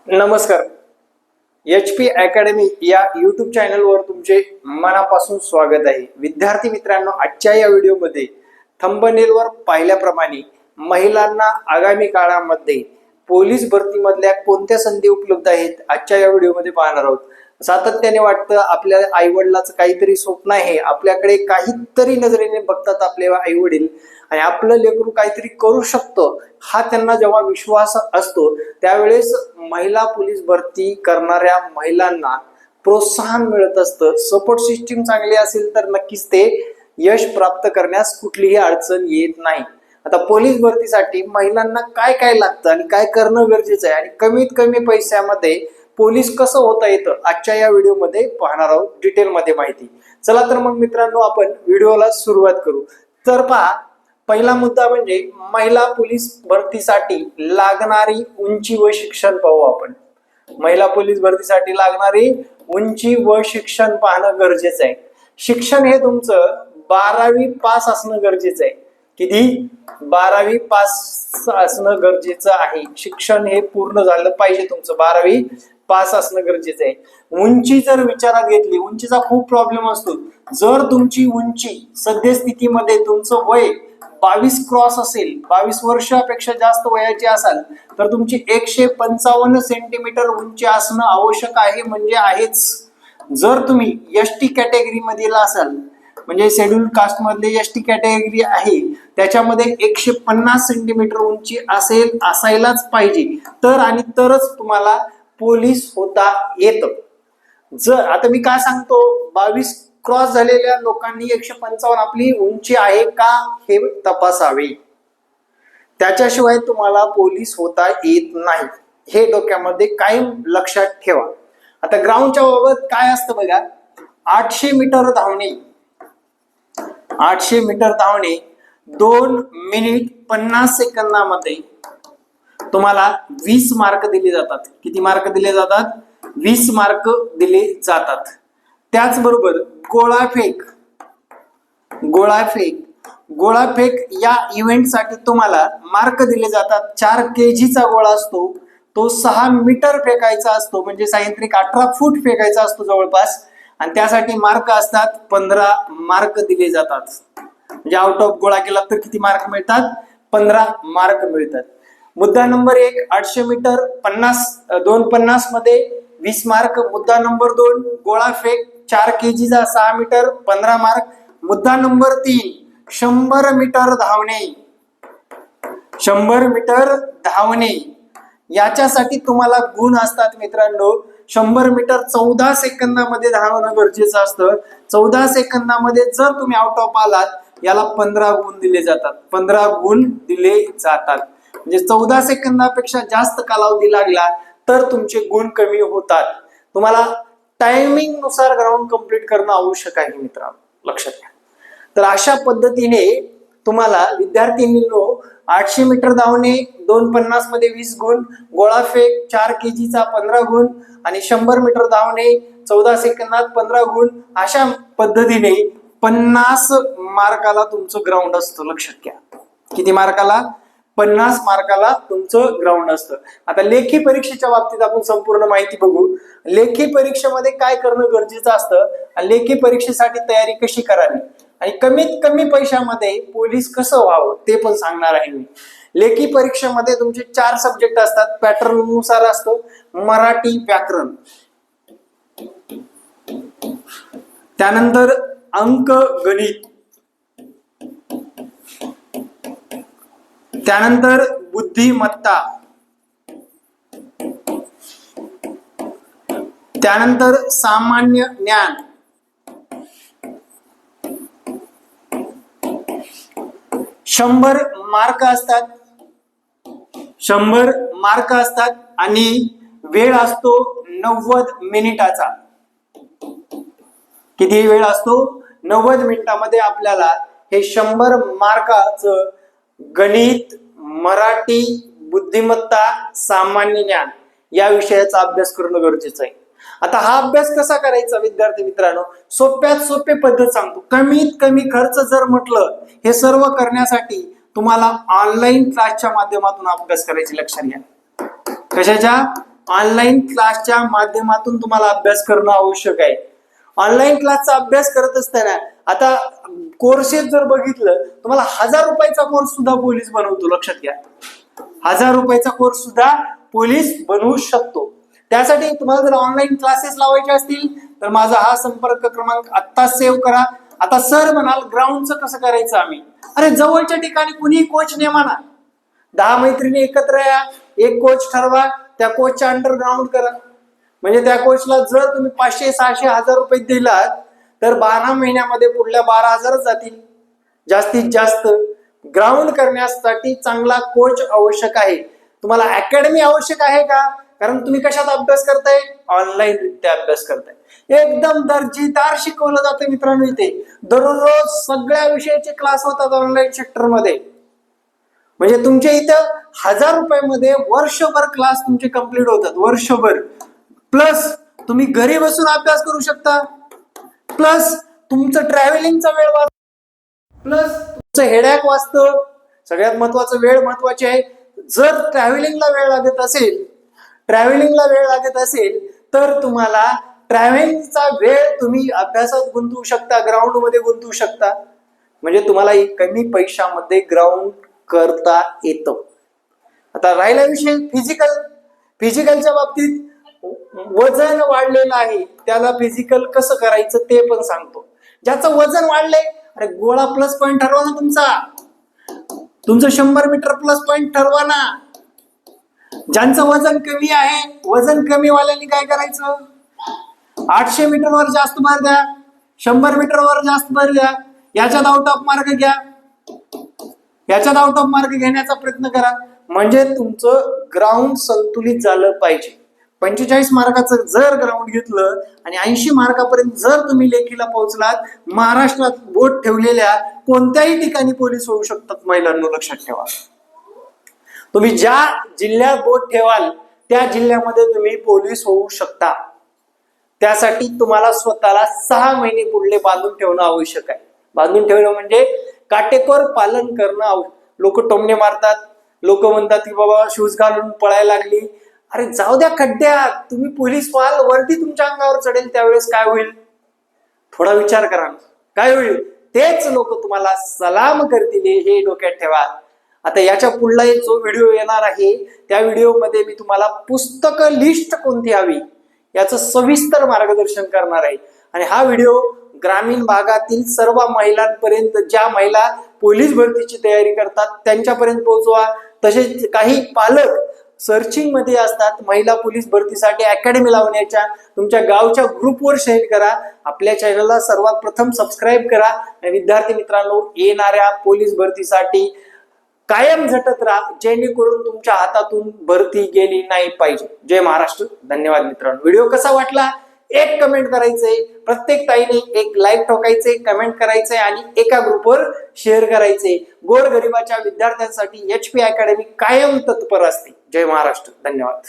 नमस्कार. HP academy या YouTube चॅनलवर तुमचे मनापासून स्वागत आहे. विद्यार्थी मित्रांनो, आजच्या या व्हिडिओमध्ये थंबनेलवर पाहिल्याप्रमाणे महिलांना आगामी काळामध्ये पोलीस भरतीमधल्या कोणत्या संधी उपलब्ध आहेत आजच्या या व्हिडिओमध्ये पाहणार आहोत. सातत्याने वाटतं आपल्या आईवडिलाचं काहीतरी स्वप्न आहे, आपल्याकडे काहीतरी नजरेने बघतात आपले आईवडील आणि आपलं लेकरू काहीतरी करू शकतो हा त्यांना जेव्हा विश्वास असतो त्यावेळेस महिला पोलीस भरती करणाऱ्या महिलांना प्रोत्साहन मिळत असतं. सपोर्ट सिस्टीम चांगली असेल तर नक्कीच ते यश प्राप्त करण्यास कुठलीही अडचण येत नाही. आता पोलीस भरतीसाठी महिलांना काय काय लागतं आणि काय करणं गरजेचं आहे आणि कमीत कमी पैशामध्ये पोलीस कसं होता येतं आजच्या या व्हिडिओमध्ये पाहणार आहोत डिटेलमध्ये माहिती. चला तर मग मित्रांनो, आपण व्हिडिओला सुरुवात करू. तर पहा, पहिला मुद्दा म्हणजे महिला पोलीस भरतीसाठी लागणारी उंची व शिक्षण पाहू आपण. महिला पोलीस भरतीसाठी लागणारी उंची व शिक्षण पाहणं गरजेचं आहे. शिक्षण हे तुमचं 12वी पास असणं गरजेचं आहे. किती? 12वी पास असणं गरजेचं आहे. शिक्षण हे पूर्ण झालं पाहिजे तुमचं, 12वी पास असणं गरजेचं आहे. उंची जर विचारात घेतली, उंचीचा खूप प्रॉब्लेम असतो. जर तुमची उंची सद्यस्थितीमध्ये तुमचं वय 22 क्रॉस असेल, 22 वर्षापेक्षा जास्त वयाची असाल तर तुमची 155 सेंटीमीटर उंची असणं आवश्यक आहे, म्हणजे आहेच. जर तुम्ही एसटी कॅटेगरी मधील असाल, म्हणजे शेड्यूल कास्ट मधले एसटी कॅटेगरी आहे, त्याच्यामध्ये 150 सेंटीमीटर उंची असायलाच पाहिजे, तर आणि तरच तुम्हाला पोलीस होता येतं. जर आता मी काय सांगतो, 22 क्रॉस झालेल्या लोकांनी 155 आपली उंची आहे का हे तपासावे, त्याच्याशिवाय तुम्हाला पोलीस होता येत नाही. हे डोक्यामध्ये कायम लक्षात ठेवा. आता ग्राउंडच्या बाबत काय असतं बघा, 800 मीटर धावणे, 800 मीटर धावणे 2 मिनिट 50 सेकंदामध्ये तुम्हाला 20 मार्क दिले जातात. किती मार्क दिले जातात? 20 मार्क दिले जातात. त्याचबरोबर गोळाफेक, गोळाफेक या इव्हेंटसाठी तुम्हाला मार्क दिले जातात. 4 kgचा गोळा असतो, तो 6 मीटर फेकायचा असतो, म्हणजे सायंत्रिक 18 फूट फेकायचा असतो जवळपास, आणि त्यासाठी मार्क असतात 15 मार्क दिले जातात. म्हणजे आउट ऑफ गोळा केला तर किती मार्क मिळतात? 15 मार्क मिळतात. मुद्दा नंबर 1, 800 मीटर 250 मध्ये 20 मार्क. मुद्दा नंबर 2, गोळाफेक 4 kgचा 6 मीटर 15 मार्क. मुद्दा नंबर 3, 100 मीटर धावणे, 100 मीटर धावणे याच्यासाठी तुम्हाला गुण असतात मित्रांनो. 100 मीटर 14 सेकंदामध्ये धावणं गरजेचं असतं. 14 सेकंदामध्ये जर तुम्ही आउट ऑफ आलात याला 15 गुण दिले जातात. 15 गुण दिले जातात. म्हणजे 14 सेकंदापेक्षा जास्त कालावधी लागला तर तुमचे गुण कमी होतात. तुम्हाला टायमिंग नुसार ग्राउंड कंप्लीट करणं आवश्यक आहे मित्रांनो, लक्षात घ्या. तर अशा पद्धतीने तुम्हाला विद्यार्थिनींनो 800 मीटर धावणे 250 मध्ये 20 गुण, गोळाफेक 4 kgचा 15 गुण आणि 100 मीटर धावणे 14 सेकंदात 15 गुण, अशा पद्धतीने 50 मार्काला तुमचं ग्राउंड असतं. लक्षात घ्या, किती मार्काला? 50 मार्काला तुमचं ग्राउंड असतं. आता लेखी परीक्षेच्या बाबतीत आपण संपूर्ण माहिती बघू. लेखी परीक्षेमध्ये काय करणं गरजेचं असतं, लेखी परीक्षेसाठी तयारी कशी करावी आणि कमीत कमी पैशामध्ये पोलीस कसं व्हावं ते पण सांगणार आहे मी. लेखी परीक्षेमध्ये तुमचे 4 सब्जेक्ट असतात, पॅटर्न नुसार असतं. मराठी व्याकरण, त्यानंतर अंक गणित, त्यानंतर बुद्धिमत्ता, त्यानंतर सामान्य ज्ञान, 100 मार्क असतात. 100 मार्क असतात आणि वेळ असतो 90 मिनिटाचा. किती वेळ असतो? 90 मिनिटामध्ये आपल्याला हे 100 मार्काचं गणित, मराठी, बुद्धिमत्ता, सामान्य ज्ञान या विषयाचा अभ्यास करणं गरजेचं आहे. आता हा अभ्यास कसा करायचा विद्यार्थी मित्रांनो, सोप्यात सोपे पद्धत सांगतो. कमीत कमी खर्च जर म्हटलं, हे सर्व करण्यासाठी तुम्हाला ऑनलाईन क्लासच्या माध्यमातून अभ्यास करायची. लक्षात घ्या, कशाच्या? ऑनलाईन क्लासच्या माध्यमातून तुम्हाला अभ्यास करणं आवश्यक आहे. ऑनलाईन क्लासचा अभ्यास करत असताना आता कोर्सेस जर बघितलं, तुम्हाला 1000 रुपयाचा कोर्स सुद्धा पोलीस बनवतो. लक्षात घ्या, 1000 रुपयाचा कोर्स सुद्धा पोलीस बनवू शकतो. त्यासाठी तुम्हाला जर ऑनलाईन क्लासेस लावायचे असतील तर माझा हा संपर्क क्रमांक आत्ता सेव्ह करा. आता सर म्हणाल ग्राउंडचं कसं करायचं आम्ही? अरे जवळच्या ठिकाणी कुणी कोच नेमा ना, 10 मैत्रिणी एकत्र या, एक कोच ठरवा, त्या कोचच्या अंडर ग्राउंड करा. म्हणजे त्या कोचला जर तुम्ही 500, 600, 1000 रुपये दिलात तर 12 महिन्यामध्ये पुढल्या 12,000 जातील जास्तीत जास्त. ग्राउंड करण्यासाठी चांगला कोच आवश्यक आहे. तुम्हाला अकॅडमी आवश्यक आहे का? कारण तुम्ही कशात अभ्यास करताय? ऑनलाईन रित्या अभ्यास करताय. एकदम दर्जेदार शिकवलं जातं मित्रांनो. इथे दररोज सगळ्या विषयाचे क्लास होतात ऑनलाईन सेक्टर मध्ये. म्हणजे तुमच्या इथं 1000 रुपयामध्ये वर्षभर क्लास तुमचे कंप्लीट होतात, वर्षभर. प्लस तुम्ही घरी बसून अभ्यास करू शकता, प्लस तुमचं ट्रॅव्हलिंगचा वेळ वाचतो, प्लस तुमचं हेडॅक वाचतं. सगळ्यात महत्वाचं वेळ महत्वाची आहे. जर ट्रॅव्हलिंगला वेळ लागत असेल तर तुम्हाला ट्रॅव्हलिंगचा वेळ तुम्ही अभ्यासात गुंतवू शकता, ग्राउंड मध्ये गुंतवू शकता. म्हणजे तुम्हाला कमी पैशामध्ये ग्राउंड करता येतं. आता राहिला विषय फिजिकलच्या बाबतीत वजन वाढलेलं आहे, त्याला फिजिकल कसं करायचं ते पण सांगतो. ज्याचं वजन वाढलंय, अरे गोळा प्लस पॉईंट ठरवा ना तुमचं 100 मीटर प्लस पॉईंट ठरवा ना. ज्यांचं वजन कमी आहे, वजन कमी वाल्यांनी काय करायचं? 800 मीटरवर जास्त भर द्या, 100 मीटरवर जास्त भर द्या, याच्यात आउट ऑफ मार्क घ्या, याच्यात आउट ऑफ मार्क घेण्याचा प्रयत्न करा. म्हणजे तुमचं ग्राउंड संतुलित झालं पाहिजे. 45 मार्काचं जर ग्राउंड घेतलं आणि 80 मार्कापर्यंत जर तुम्ही लेखीला पोहोचलात, महाराष्ट्रात बोट ठेवलेल्या कोणत्याही ठिकाणी पोलीस होऊ शकतात. महिलांनो लक्षात ठेवा, तुम्ही ज्या जिल्ह्यात बोट ठेवाल त्या जिल्ह्यामध्ये तुम्ही पोलीस होऊ शकता. त्यासाठी तुम्हाला स्वतःला 6 महिने पुढले बांधून ठेवणं आवश्यक आहे. बांधून ठेवणं म्हणजे काटेकोर पालन करणं. लोक टोमणे मारतात, लोक म्हणतात की बाबा शूज घालून पळायला लागली. अरे जाऊ द्या खड्ड्यात, तुम्ही पोलीस व्हाल, वर्दी तुमच्या अंगावर चढेल, त्यावेळेस काय होईल? थोडा विचार करा, काय होईल? तेच लोक तुम्हाला सलाम करतील, हे डोक्यात ठेवा. आता याच्या पुढला जो व्हिडिओ येणार आहे त्या व्हिडिओमध्ये मी तुम्हाला पुस्तक लिस्ट कोणती हवी याचं सविस्तर मार्गदर्शन करणार आहे. आणि हा व्हिडिओ ग्रामीण भागातील सर्व महिलांपर्यंत, ज्या महिला पोलीस भरतीची तयारी करतात त्यांच्यापर्यंत पोहोचवा. तसेच काही पालक सर्चिंग मध्ये असतात महिला पोलीस भरतीसाठी अकॅडमी लावण्याच्या, तुमच्या गावच्या ग्रुपवर शेअर करा. आपल्या चॅनलला सर्वात प्रथम सबस्क्राईब करा. आणि विद्यार्थी मित्रांनो, येणाऱ्या पोलीस भरतीसाठी कायम झटत राहा, जेणेकरून तुमच्या हातातून भरती गेली नाही पाहिजे. जय महाराष्ट्र. धन्यवाद मित्रांनो. व्हिडिओ कसा वाटला एक कमेंट करायचंय, प्रत्येक ताईने एक लाईक ठोकायचे, कमेंट करायचंय आणि एका ग्रुपवर शेअर करायचे. गोरगरिबाच्या विद्यार्थ्यांसाठी HP अकॅडमी कायम तत्पर असते. जय महाराष्ट्र. धन्यवाद.